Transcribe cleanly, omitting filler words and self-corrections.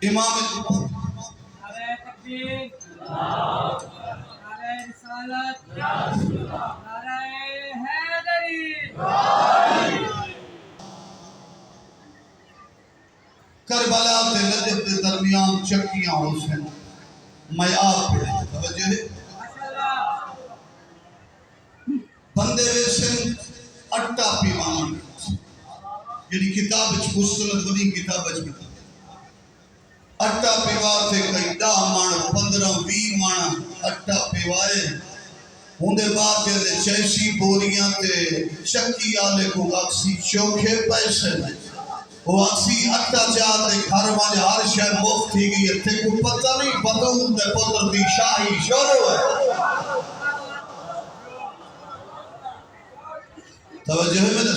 इमाम नारे तकबीर, नारे रिसालत, नारे हैदरी। करबला ते नजफ के दरमियान चक्कियां हुसैन मैं आप पढ़े तवज्जो है माशाअल्लाह। बंदे वेसन अट्टा पीवान जेडी किताब विच मुस्तलद वदी किताब विच अट्टा पीवा थे कई 10 मण 15 20 मण अट्टा पीवाए उनके बाद जे चैसी बोरियां ते चक्की आले को अक्सी चौखे पैसे वो अक्सी अट्टा चार दे घर वाले हर शय मुफ्त थी गई थे को पता नहीं पता उनके पुत्र दी शाही शुरू है तवज्जो है मेरे